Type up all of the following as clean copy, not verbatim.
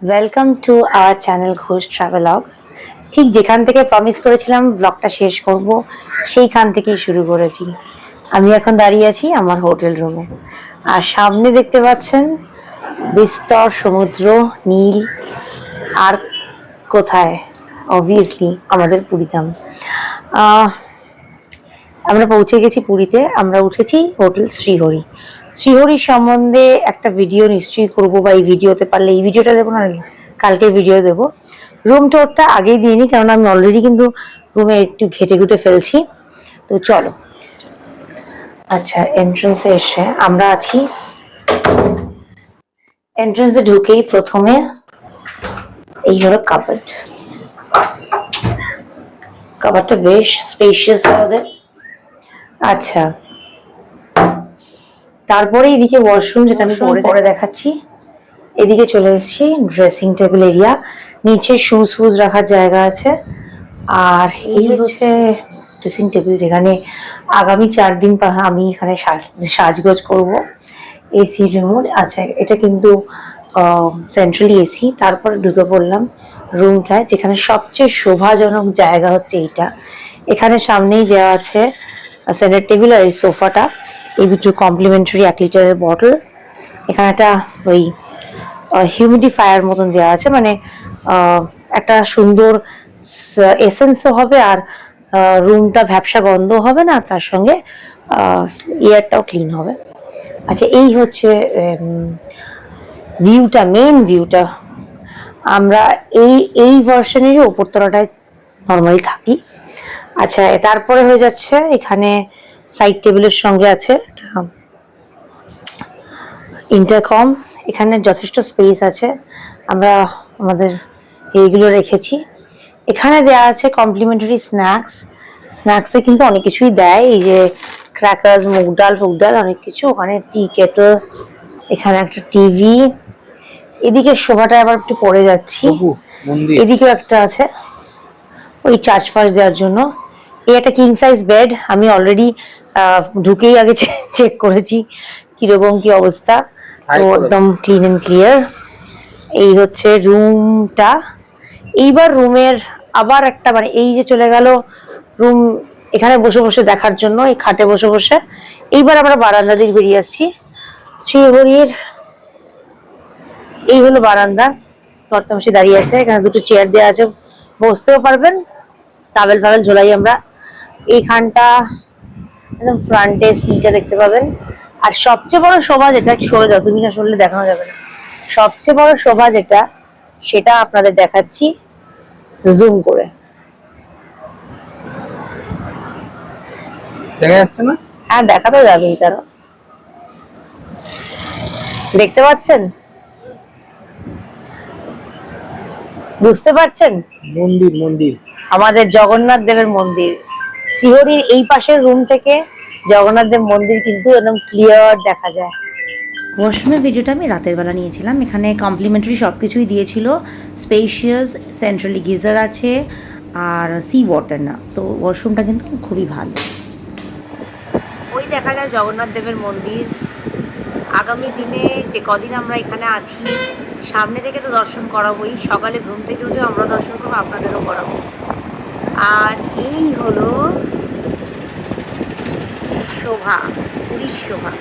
Welcome to our channel Ghosh travelogue. ঠিক যেখান থেকে প্রমিস করেছিলাম ব্লগটা শেষ করব, সেইখান থেকেই শুরু করেছি। আমি এখন দাঁড়িয়ে আছি আমার হোটেল রুমে, আর সামনে দেখতে পাচ্ছেন বিস্তর সমুদ্র, নীল। আর কোথায়? অবভিয়াসলি আমাদের পুরীধাম। আমরা পৌঁছে গেছি পুরীতে। আমরা উঠেছি হোটেল শ্রীহরি। শ্রীহরির সম্বন্ধে একটা ভিডিও নিশ্চয়ই করবো, বা এই ভিডিওতে পারলে এই ভিডিওটা দেবো, না কালকে ভিডিও দেবো। রুম টোরটা আগেই দিইনি, কারণ আমি অলরেডি কিন্তু রুমে একটু ঘেটে ঘুটে ফেলছি। তো চলো। আচ্ছা, এন্ট্রান্সে এসে আমরা আছি। এন্ট্রান্সে ঢুকেই প্রথমে এই হলো কাবার্ড। কাবার্ডটা বেশ স্পেশিয়াস হয় ওদের। আচ্ছা, তারপরে এদিকে ওয়াশরুম, যেটা আমি পরে দেখাচ্ছি। এদিকে চলে এসেছি ড্রেসিং টেবিল এরিয়া, নিচে শুজ ফুজ রাখার জায়গা আছে। আর এই হচ্ছে ড্রেসিং টেবিল, যেখানে আগামী 4 দিন আমি এখানে সাজগোজ করব। AC remote. আচ্ছা, এটা কিন্তু সেন্ট্রালি এসি। তারপরে ঢুকে পড়লাম রুমটায়, যেখানে সবচেয়ে শোভাজনক জায়গা হচ্ছে এইটা। এখানে সামনেই দেওয়া আছে সেন্টার টেবিল আর এই সোফাটা। এই দুটো কমপ্লিমেন্টারি 1 লিটারের বটল। এখানে একটা ওই হিউমিডিফায়ার মতন দেওয়া আছে, মানে একটা সুন্দর এসেন্সও হবে, আর রুমটা ভ্যাপসা গন্ধ হবে না, তার সঙ্গে এয়ারটাও ক্লিন হবে। আচ্ছা, এই হচ্ছে ভিউটা, মেন ভিউটা। আমরা এই ভার্সনেরই ওপরতলাটায় নর্মালি থাকি। আচ্ছা, তারপরে হয়ে যাচ্ছে এখানে সাইড টেবিলের সঙ্গে আছে ইন্টারকম। এখানে যথেষ্ট স্পেস আছে, আমরা আমাদের এইগুলো রেখেছি। এখানে দেয়া আছে কমপ্লিমেন্টারি স্ন্যাক্স। স্ন্যাক্সে কিন্তু অনেক কিছুই দেয়, এই যে ক্র্যাকার্স, মুগ ডাল ফুগ ডাল, অনেক কিছু। ওখানে টি কেটল, এখানে একটা টিভি। এদিকে শোভাটা আবার একটু পড়ে যাচ্ছি, এদিকেও একটা আছে ওই চার্জ ফার্জ দেওয়ার জন্য। এই একটা কিং সাইজ বেড, আমি অলরেডি ঢুকেই আগে চেক করেছি কিরকম কি অবস্থা। তো একদম ক্লিন এন্ড ক্লিয়ার। এই হচ্ছে রুমটা। এইবার রুমের আবার একটা, মানে এই যে চলে গেল রুম এখানে বসে বসে দেখার জন্য, এই খাটে বসে বসে। এইবার আমরা বারান্দা দিয়ে বেরিয়ে আসছি। শ্রীহরির এই হলো বারান্দা, কর্তামশাই দাঁড়িয়ে আছে। এখানে দুটো চেয়ার দেওয়া আছে, বসতেও পারবেন। টাওয়েল ফাওয়েল ঝোলাই আমরা। এইখানটা একদম ফ্রন্টে সিটা দেখতে পাবেন। আর সবচেয়ে বড় শোভা যেটা, সরে যাও, তুমি না সরলে দেখানো যাবে না। সবচেয়ে বড় শোভা যেটা, সেটা আপনাদের দেখাচ্ছি জুম করে। দেখা যাচ্ছে না? হ্যাঁ, দেখা তো যাবেই। তারা দেখতে পাচ্ছেন, বুঝতে পারছেন? মন্দির মন্দির আমাদের জগন্নাথ দেবের মন্দির। শ্রীহরির এই পাশের রুম থেকে জগন্নাথ দেব মন্দির কিন্তু একদম ক্লিয়ার দেখা যায়। ওয়াশরুমের ভিডিওটা আমি রাতের বেলা নিয়েছিলাম। এখানে কমপ্লিমেন্টারি সব কিছুই দিয়েছিল, স্পেশিয়াস, সেন্ট্রালি গিজার আছে, আর সি ওয়াটার না। তো ওয়াশরুমটা কিন্তু খুবই ভালো। ওই দেখা যায় জগন্নাথ দেবের মন্দির। আগামী দিনে যে কদিন আমরা এখানে আছি, সামনে থেকে তো দর্শন করাবোই। সকালে ঘুম থেকে উঠে আমরা দর্শন করবো, আপনাদেরও করাবো। আর এই হলো শোভা, পুরীর শোভা।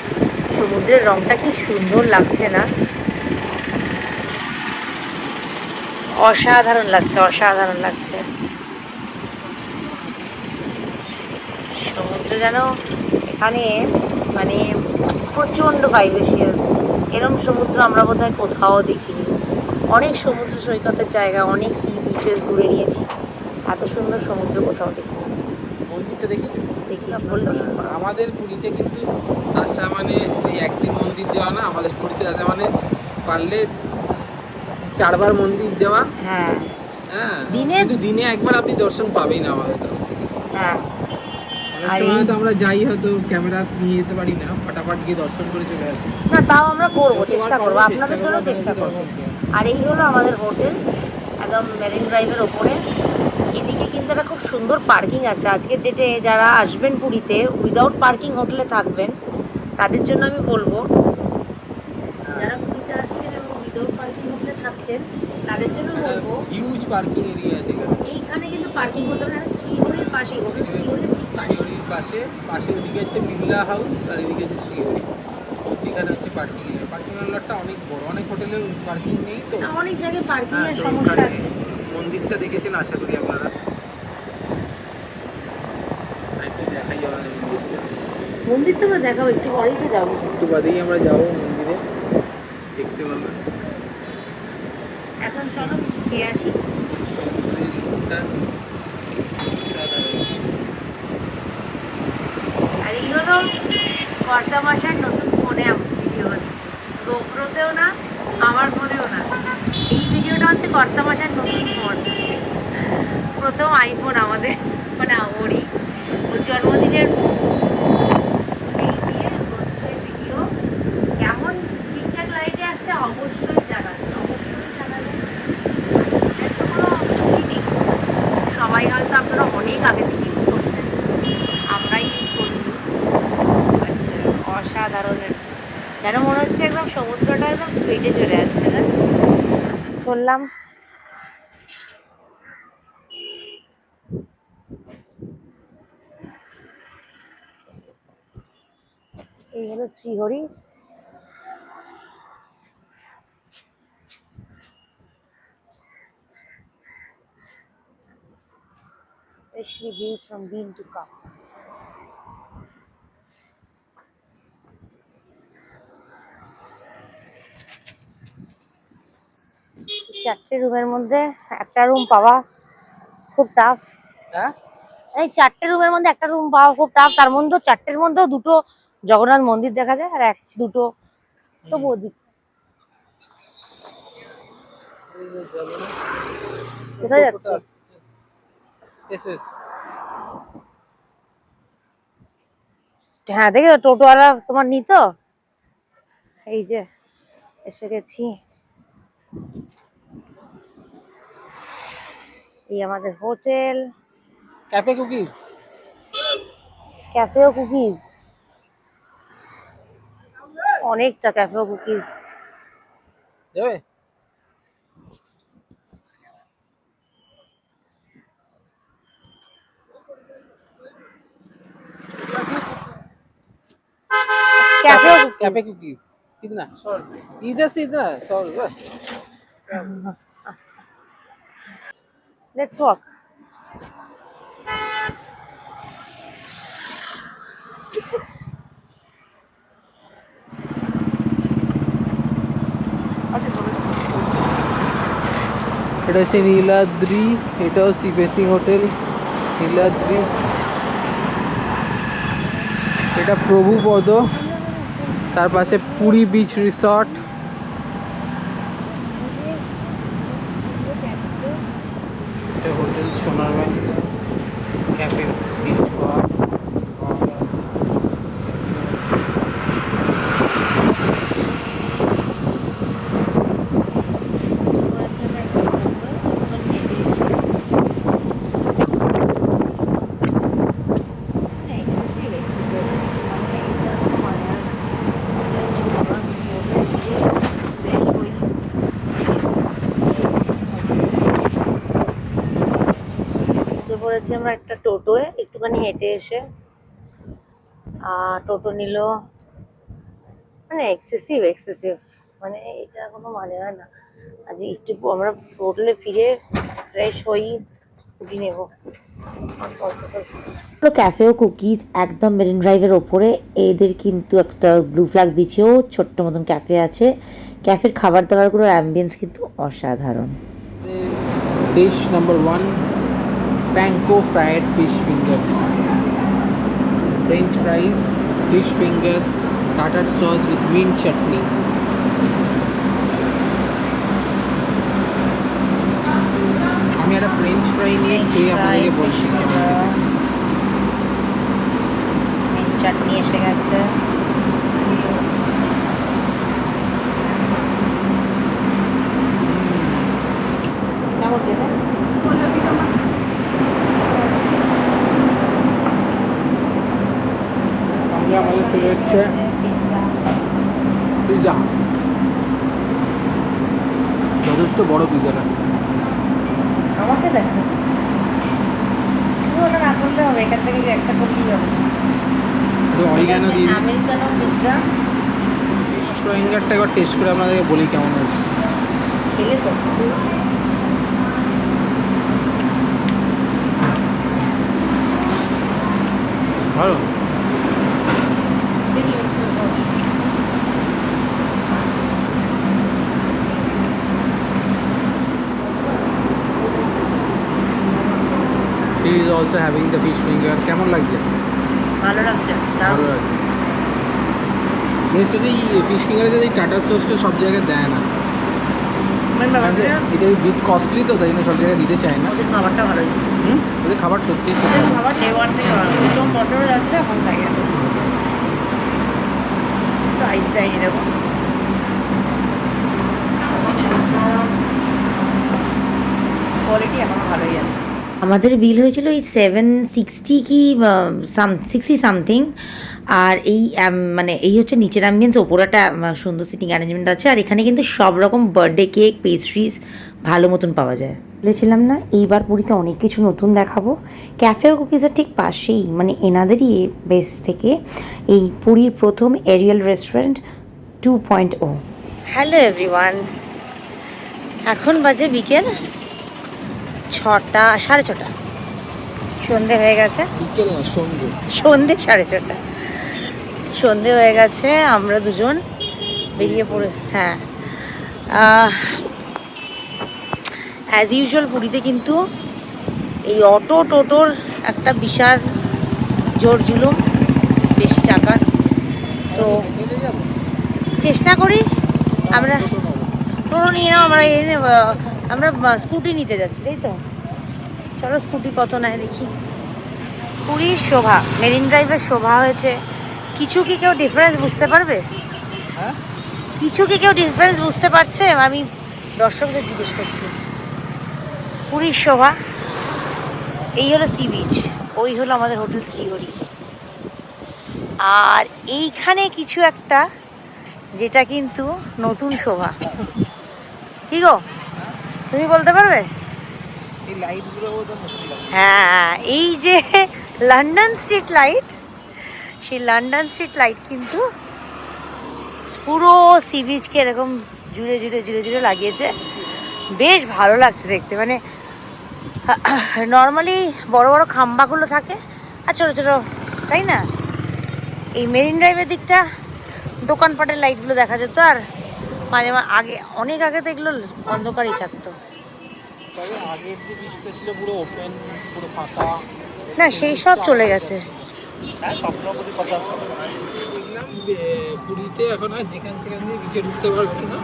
সমুদ্রের রংটা কি সুন্দর লাগছে না? অসাধারণ লাগছে, অসাধারণ লাগছে। সমুদ্র যেন এখানে মানে প্রচন্ড ভাইবেশিয়াস। এরম সমুদ্র আমরা বোধহয় কোথাও দেখিনি। অনেক সমুদ্র সৈকতের জায়গা, অনেক সি বিচেস ঘুরে নিয়েছি, এত সুন্দর সমুদ্র কোথাও দেখিনি। মন্দিরটা দেখেছো? দেখিয়েছি বললো। আমাদের পুরীতে কিন্তু আসা মানে ওই একদিন মন্দির যাওয়া না, আমাদের পুরীতে আসা মানে পারলে 4 বার মন্দির যাওয়া। হ্যাঁ, হ্যাঁ, দিনে কিন্তু দিনে একবার আপনি দর্শন পাবেই না আমাদের তরফ থেকে। হ্যাঁ। অনেক আর সময় তো আমরা যাই, হয়তো ক্যামেরা নিয়ে যেতে পারি না, ফটাফট গিয়ে দর্শন করে চলে আসি। না, তাও আমরা করবো, যতবার চেষ্টা করবো, পারবো আপনাদের জন্য চেষ্টা করবো। দর্শন করার। আর এই হলো আমাদের হোটেল, একদম মেরিন ড্রাইভের ওপরে। এদিকে কিন্তু একটা খুব সুন্দর পার্কিং আছে। আজকের ডেটে যারা আসবেন পুরীতে, উইদাউট পার্কিং হোটেলে থাকবেন, তাদের জন্য আমি বলবো, যারা পুরীতে আসছেন থাকছেন তাদের জন্য বলবো হিউজ পার্কিং এরিয়া আছে এখানে। এইখানে কিন্তু পার্কিং করতে হবে না, শ্রীহরির পাশে, হোটেল শ্রীহরির ঠিক পাশে। শ্রীহরির পাশে ওদিকে হচ্ছে বিড়লা হাউস আর এদিকে হচ্ছে শ্রীহরি। ওদিখানে হচ্ছে পার্কিং এরিয়া। পার্কিং লটটা অনেক বড়, অনেক হোটেলের পার্কিং নেই তো, অনেক জায়গায় পার্কিং হ্যাঁ, এর তো সমস্যা এখানে আছে। মন্দিরটা দেখেছেন আশা করি আপনারা। দেখাই যাবে না মন্দিরটা। মন্দির তো আমরা দেখাবো, একটু পরেই তো যাবো। একটু বাদেই আমরা যাবো মন্দিরে, দেখতে পারবেন। এখন চলো কিছু খেয়ে আসি। সমুদ্রের লুকটা অসাধারণ। আর এই হলো কর্তা মাসার নতুন ফোনে ভিডিও হচ্ছে, গোপ্রোতেও না, আমার ফোনেও না। এই ভিডিওটা হচ্ছে কর্তা মাসার নতুন ফোন, প্রথম আইফোন আমাদের, মানে ওরই, ওর জন্মদিনের সেই দিয়ে হচ্ছে ভিডিও। কেমন ঠিকঠাক লাইটে আসছে অবশ্যই জানাবেন, অবশ্যই জানাবেন। এর তো কোনো ই নেই, সবাই হয়তো আপনারা অনেক আগে থেকে ইউজ করছেন, আমরাই ইউজ করিনি। অসাধারণ, যেন মনে হচ্ছে একদম সমুদ্রটা একদম ফেটে চলে যাচ্ছে না। চললাম। এই হলো Shrihari. Freshly viewed from bean to cup. চারটে রুমের মধ্যে একটা রুম পাওয়া খুব টাফ। হ্যাঁ, এই চারটে রুমের মধ্যে একটা রুম পাওয়া খুব টাফ, তার মধ্যে চারটের মধ্যেও দুটো জগন্নাথ মন্দির দেখা যায় আর দুটো তো বৌদি। কোথায় যাচ্ছে? হ্যাঁ দেখে টোটোওয়ালা তোমার নিত। এই যে এসে গেছি, এই আমাদের হোটেল। ক্যাফে কুকিজ, ক্যাফে ও কুকিজ, অনেকটা ক্যাফে ও কুকিজ। যাবে? कैफे कैफे कुकीज कितना? 100 इधर से इतना 100 बस। Let's walk. এটা হচ্ছে নীলাদ্রি, এটাও সি বেসিং হোটেল নীলাদ্রি। এটা প্রভুপদ, তার পাশে পুরী বিচ রিসর্ট। এটা হোটেল সোনার ব্যাংক, ক্যাফে বিচ বার। পড়েছি আমরা একটা টোটোয় একটুখানি হেঁটে এসে, টোটো নিল, মানে এক্সেসিভ, মানে এটা কোনো মানে হয় না। আজ একটু আমরা হোটেলে ফিরে ফ্রেশ হই, স্কুটি নেব। ক্যাফে ও কুকিজ একদম মেরিন ড্রাইভের ওপরে। এদের কিন্তু একটা ব্লু ফ্ল্যাগ বিচেও ছোট্ট মতন ক্যাফে আছে। ক্যাফের খাবার দাবারগুলোর অ্যাম্বিয়েন্স কিন্তু অসাধারণ। Dish number 1, panko fried fish finger, french fries, fish finger, tartar sauce with mint chutney. আমি একটা ফ্রেঞ্চ ফ্রাই নিয়ে খেয়ে আপনাদেরকে বলছি মিন্ট চাটনি এসে গেছে। কেমন খেতে? সঙ্গে আমাদের চলে এসছে পিৎজা, যথেষ্ট বড় পিজাটা। আমাকে দেখো, ওটা না করলে হবে, এখান থেকে একটা করলেই হবে। অরিগানো দিয়ে দিই। আমেরিকানো পিৎজা ফিশ ফিঙ্গারটা একবার টেস্ট করে আপনাদেরকে বলি কেমন হয়েছে। খেলে তো ভালো। He is also having the fish finger. কেমন লাগছে? ভালো লাগছে। ভালো লাগছে। জিনিসটা এই ফিশ ফিঙ্গারে যদি টাটা সসটা সব জায়গায় দেয় না, এটা বিট কস্টলি তো, তাই জন্য সব জায়গায় দিতে চায় না। খাবারটা ভালো, ওদের খাবার সত্যিই খুব ভালো। খাবার ডে ওয়ান থেকে ভালো, একদম বটরে যাচ্ছে এখন থাকে। তো আইস দেয়নি দেখো, কোয়ালিটি এখন ভালোই আছে। আমাদের বিল হয়েছিল এই 760 কি 60 সামথিং। আর এই মানে এই হচ্ছে নিচের অ্যাম্বিয়েন্স, ওপরে একটা সুন্দর সিটিং অ্যারেঞ্জমেন্ট আছে। আর এখানে কিন্তু সব রকম বার্থডে কেক, পেস্ট্রিজ ভালো মতন পাওয়া যায়। বলেছিলাম না এইবার পুরীতে অনেক কিছু নতুন দেখাবো। ক্যাফে ও কুকিজের ঠিক পাশেই, মানে এনাদেরই বেস থেকে এই পুরীর প্রথম এরিয়াল রেস্টুরেন্ট 2.0। হ্যালো এভরিওয়ান, এখন বাজে বিকেল 6টা, 6:30, সন্ধে হয়ে গেছে। বিকেল না, সন্ধ্যে। সন্ধে 6:30, সন্ধে হয়ে গেছে। আমরা দুজন বেরিয়ে পড়ে, হ্যাঁ অ্যাজ ইউজুয়াল পুরীতে কিন্তু এই অটো টোটোর একটা বিশাল জোর জুলুম, বেশি টাকার। তো চেষ্টা করি আমরা, টোটো নিয়ে নাও, আমরা স্কুটি নিতে যাচ্ছি, তাই তো। চলো স্কুটি কত নেয় দেখি। পুরীর শোভা, মেরিন ড্রাইভের শোভা হয়েছে। কিছু কি কেউ ডিফারেন্স বুঝতে পারবে? হ্যাঁ, কিছু কি কেউ ডিফারেন্স বুঝতে পারছে? আমি দর্শকদের জিজ্ঞেস করছি। পুরীর শোভা, এই হলো সি বিচ, ওই হলো আমাদের হোটেল শ্রীহরি। আর এইখানে কিছু একটা যেটা কিন্তু নতুন শোভা। কি গো, তুমি বলতে পারবে? এই লাইটগুলো বোধ হয়। হ্যাঁ, এই যে লন্ডন স্ট্রিট লাইট, সেই লন্ডন স্ট্রিট লাইট কিন্তু পুরো সি বিচকে এরকম জুড়ে জুড়ে জুড়ে জুড়ে লাগিয়েছে। বেশ ভালো লাগছে দেখতে। মানে নর্মালি বড় বড় খাম্বাগুলো থাকে আর ছোটো ছোটো, তাই না? এই মেরিন ড্রাইভের দিকটা দোকানপাটের লাইটগুলো দেখা যেত। আর মাঝে মাঝে আগে, অনেক আগে তো এগুলো অন্ধকারই থাকতো। তবে আগের যে বীজটা ছিল পুরো ওপেন, পুরো ফাঁকা, না সেই সব চলে গেছে। হ্যাঁ, স্বপ্নপুরীর কথা দেখলাম পুরীতে এখন আর যেখান সেখান দিয়ে বিচে ঢুকতে পারবে না,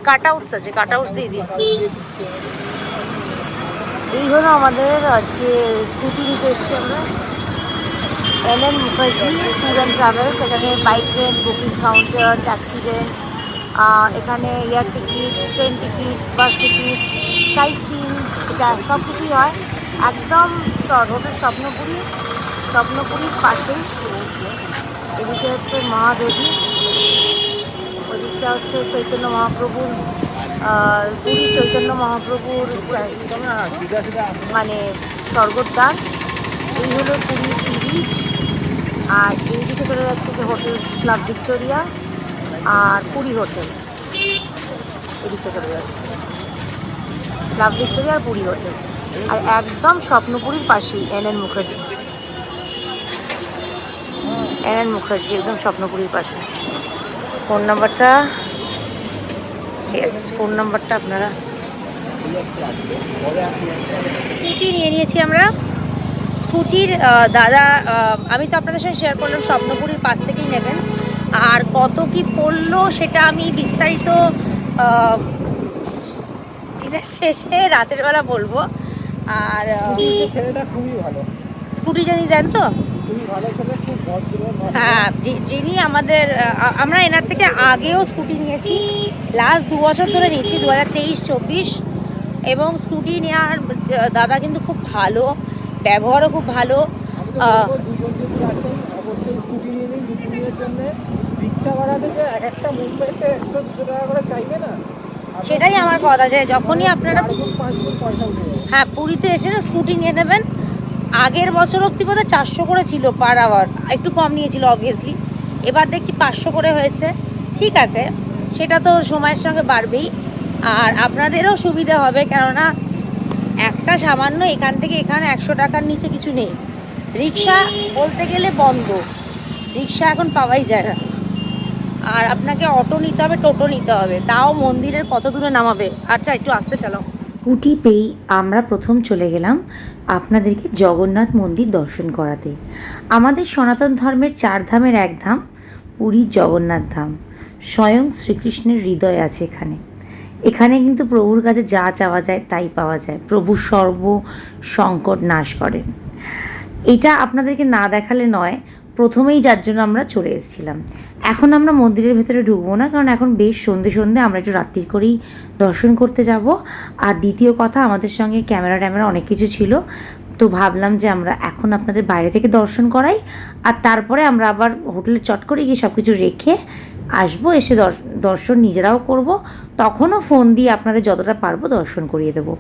কাট আউটস আছে, কাট আউটস দিয়ে দিই। এই হলো আমাদের আজকে স্কুটি নিতে এসেছি আমরা। NN Mukherjee tour and travels. এখানে bike rent, booking counter, taxi rent, এখানে air ticket, train ticket, bus ticket, sightseeing, এটা সব কিছুই হয়। একদম হোটেল স্বপ্নপুরীর পাশেই। এদিকে হচ্ছে মহাদধি, ওদিকটা হচ্ছে চৈতন্য মহাপ্রভুর, পুরী চৈতন্য মহাপ্রভুর মানে স্বর্গদ্বার। এই হলো পুরী সি বিচ। আর এইদিকে চলে যাচ্ছে যে হোটেল ক্লাব ভিক্টোরিয়া আর পুরী হোটেল, এদিকটা চলে যাচ্ছে ক্লাব ভিক্টোরিয়া আর পুরী হোটেল। আর একদম স্বপ্নপুরীর পাশেই NN মুখার্জি, একদম স্বপ্নপুরীর পাশে। ফোন নাম্বারটা, ফোন নাম্বারটা আপনারা। স্কুটি নিয়ে নিয়েছি আমরা। স্কুটির দাদা, আমি তো আপনাদের সঙ্গে শেয়ার করলাম স্বপ্নপুরীর পাশ থেকেই নেবেন। আর কত কি পড়লো সেটা আমি বিস্তারিত দিনের শেষে রাতের বেলা বলবো। আর ছেলেটা খুবই ভালো, স্কুটি জানি দেন তো, খুবই ভালো ছেলে, খুব ভদ্র। হ্যাঁ, যিনি আমাদের, আমরা এনার থেকে আগেও স্কুটি নিয়েছি, লাস্ট 2 বছর ধরে নিয়েছি, 2023-24। এবং স্কুটি নেওয়ার দাদা কিন্তু খুব ভালো, ব্যবহারও খুব ভালো। অবশ্যই স্কুটি নিয়ে নিন 2-3 দিনের জন্য। রিক্সা ভাড়া থেকে এক একটা মুম্বাইতে 100-200 টাকা করে চাইবে না, সেটাই আমার কথা, যে যখনই আপনারা হ্যাঁ পুরীতে এসে না স্কুটি নিয়ে নেবেন। আগের বছর অব্দি বোধহয় 400 করে ছিল পার আওয়ার, একটু কম নিয়েছিল অবভিয়াসলি, এবার দেখছি 500 করে হয়েছে। ঠিক আছে, সেটা তো সময়ের সঙ্গে বাড়বেই, আর আপনাদেরও সুবিধা হবে, কেননা একটা সামান্য এখান থেকে এখানে 100 টাকার নিচে কিছু নেই। রিক্সা বলতে গেলে বন্ধ, রিক্সা এখন পাওয়াই যায় না, আর আপনাকে অটো নিতে হবে, টোটো নিতে হবে, তাও মন্দিরের কত দূরে নামাবে। আচ্ছা একটু আসতে চালাও। স্কুটি পেয়েই আমরা প্রথম চলে গেলাম আপনাদেরকে জগন্নাথ মন্দির দর্শন করাতে। আমাদের সনাতন ধর্মের 4 ধামের এক ধাম পুরীর জগন্নাথ ধাম। স্বয়ং শ্রীকৃষ্ণের হৃদয় আছে এখানে। এখানে কিন্তু প্রভুর কাছে যা চাওয়া যায় তাই পাওয়া যায়। প্রভু সর্ব সংকট নাশ করেন। এটা আপনাদেরকে না দেখালে নয়, প্রথমেই যার জন্য আমরা চলে এসেছিলাম। এখন আমরা মন্দিরের ভেতরে ঢুকবো না, কারণ এখন বেশ সন্ধে আমরা একটু রাত্রির করেই দর্শন করতে যাব। আর দ্বিতীয় কথা, আমাদের সঙ্গে ক্যামেরা অনেক কিছু ছিল, তো ভাবলাম যে আমরা এখন আপনাদের বাইরে থেকে দর্শন করাই, আর তারপরে আমরা আবার হোটেলে চট করে গিয়ে সব কিছু রেখে আসবো, এসে দর্শন নিজেরাও করব। তখনও ফোন দিয়ে আপনাদের যতটা পারবো দর্শন করিয়ে দেবো।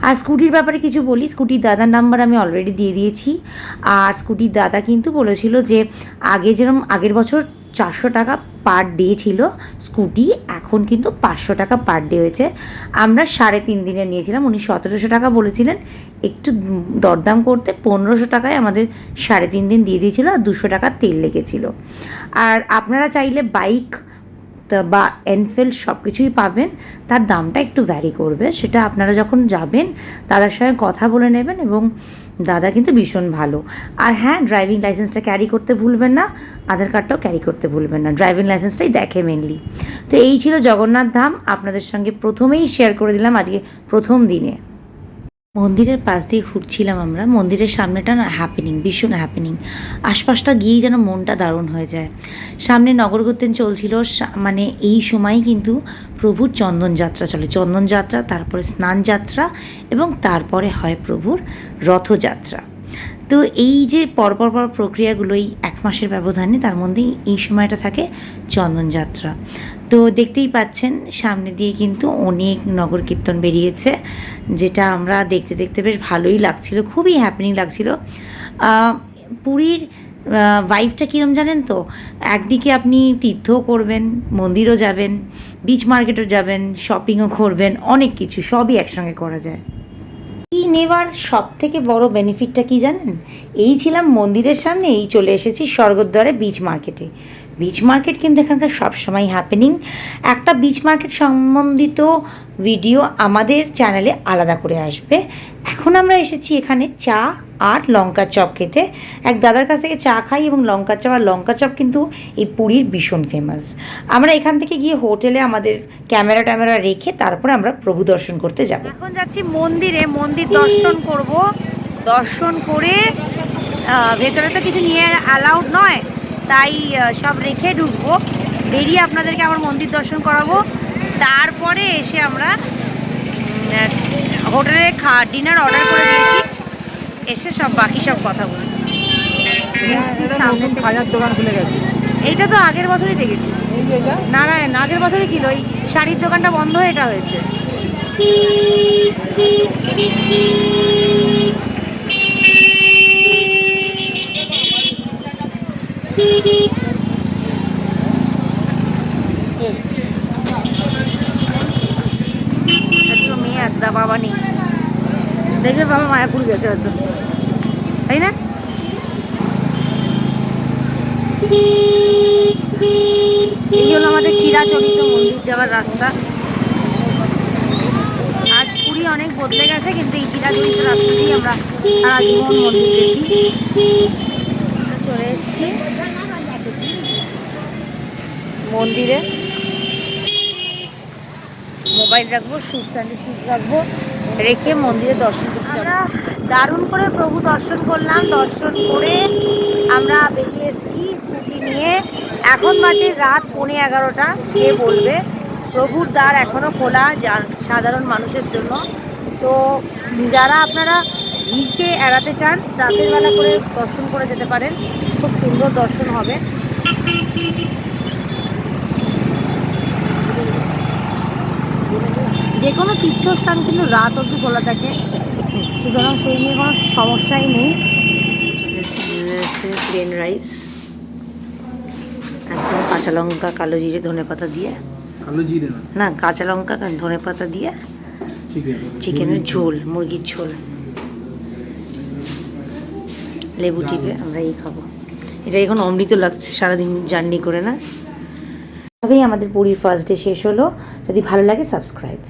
আর স্কুটির ব্যাপারে কিছু বলি, স্কুটির দাদার নাম্বার আমি অলরেডি দিয়ে দিয়েছি। আর স্কুটির দাদা কিন্তু বলেছিল যে যেরকম আগের বছর 400 টাকা পার ডে ছিল স্কুটি, এখন কিন্তু 500 টাকা পার ডে হয়েছে। আমরা 3.5 দিনের নিয়েছিলাম, উনি 1700 টাকা বলেছিলেন, একটু দরদাম করতে 1500 টাকায় আমাদের 3.5 দিন দিয়ে দিয়েছিল, আর 200 টাকার তেল লেগেছিল। আর আপনারা চাইলে বাইক বা এনফিল্ড সব কিছুই পাবেন, তার দামটা একটু ভ্যারি করবে, সেটা আপনারা যখন যাবেন দাদার সঙ্গে কথা বলে নেবেন। এবং দাদা কিন্তু ভীষণ ভালো। আর হ্যাঁ, ড্রাইভিং লাইসেন্সটা ক্যারি করতে ভুলবেন না, আধার কার্ডটাও ক্যারি করতে ভুলবেন না, ড্রাইভিং লাইসেন্সটাই দেখে মেনলি। তো এই ছিল জগন্নাথ ধাম, আপনাদের সঙ্গে প্রথমেই শেয়ার করে দিলাম আজকে প্রথম দিনে। মন্দিরের পাশ দিয়ে ঘুরছিলাম আমরা, মন্দিরের সামনেটা না হ্যাপেনিং, ভীষণ হ্যাপেনিং, আশপাশটা গিয়েই যেন মনটা দারুণ হয়ে যায়। সামনে নগরকীর্তন চলছিল, মানে এই সময় কিন্তু প্রভুর চন্দনযাত্রা চলে, চন্দনযাত্রা, তারপরে স্নানযাত্রা, এবং তারপরে হয় প্রভুর রথযাত্রা। তো এই যে পরপর প্রক্রিয়াগুলো এই 1 মাসের ব্যবধানে, তার মধ্যেই এই সময়টা থাকে চন্দনযাত্রা। তো দেখতেই পাচ্ছেন সামনে দিয়ে কিন্তু অনেক নগর কীর্তন বেরিয়েছে, যেটা আমরা দেখতে দেখতে বেশ ভালোই লাগছিল, খুবই হ্যাপেনিং লাগছিল। পুরীর ভাইবটা কীরকম জানেন তো, একদিকে আপনি তীর্থও করবেন, মন্দিরও যাবেন, বিচ মার্কেটও যাবেন, শপিংও করবেন, অনেক কিছু সবই একসঙ্গে করা যায়। এই নেওয়ার সব থেকে বড় বেনিফিটটা কি জানেন, এই ছিলাম মন্দিরের সামনে, এই চলে এসেছি স্বর্গদ্বারে বিচ মার্কেটে। বিচ মার্কেট কিন্তু এখানকার সবসময় হ্যাপেনিং। একটা বিচ মার্কেট সম্বন্ধিত ভিডিও আমাদের চ্যানেলে আলাদা করে আসবে। এখন আমরা এসেছি এখানে চা আর লঙ্কা চপ খেতে। এক দাদার কাছ থেকে চা খাই এবং লঙ্কা চপ, আর লঙ্কা চপ কিন্তু এই পুরীর ভীষণ ফেমাস। আমরা এখান থেকে গিয়ে হোটেলে আমাদের ক্যামেরা রেখে তারপরে আমরা প্রভু দর্শন করতে যাব। এখন যাচ্ছি মন্দিরে, মন্দির দর্শন করব, দর্শন করে ভেতরে তো কিছু নিয়ে অ্যালাউড নয়, তাই সব রেখে ঢুকবো, বেরিয়ে আপনাদেরকে আমার মন্দির দর্শন করাবো। তারপরে এসে আমরা হোটেলে ডিনার অর্ডার করে দিয়েছি, এসে সব বাকি সব কথা বলবো। খাজার দোকান খুলে গেছে, এইটা তো আগের বছরই দেখেছি, নারায়ণ আগের বছরই ছিল, ওই শাড়ির দোকানটা বন্ধ হয়ে এটা হয়েছে। মেয়ে একদা বাবা নেই, দেখবে বাবা মায়াপুর গেছে হয়তো, তাই না? এই হলো আমাদের চিরাচরিত মন্দির যাওয়ার রাস্তা। আজ পুরী অনেক বদলে গেছে, কিন্তু এই চিরাচরিত রাস্তা দিয়ে আমরা সারা জীবন মন্দির গেছি। চলে এসেছি মন্দিরে, মোবাইল রাখবো, শুজ রাখবো, রেখে মন্দিরে দর্শন করতে আমরা দারুণ করে প্রভু দর্শন করলাম। দর্শন করে আমরা বেরিয়ে এসেছি স্কুটি নিয়ে। এখন বাজে রাত 11:15, কে বলবে, প্রভুর দ্বার এখনও খোলা সাধারণ মানুষের জন্য। তো যারা আপনারা ভিড়কে এড়াতে চান, রাতের বেলা করে দর্শন করে যেতে পারেন, খুব সুন্দর দর্শন হবে। যে কোনো তীর্থস্থান কিন্তু রাত অবধি খোলা থাকে, সুতরাং সেই নিয়ে কোনো সমস্যাই নেই। প্লেন রাইস, একদম কাঁচা লঙ্কা, কালো জিরে, ধনেপাতা দিয়ে, কালো জিরে না কাঁচা লঙ্কা ধনেপাতা দিয়ে চিকেনের ঝোল, মুরগির ঝোল, লেবু টিপে আমরা এই খাবো। এটা এখন অমৃত লাগছে সারাদিন জার্নি করে, না? তবেই আমাদের পুরীর ফার্স্ট ডে শেষ হলো। যদি ভালো লাগে সাবস্ক্রাইব।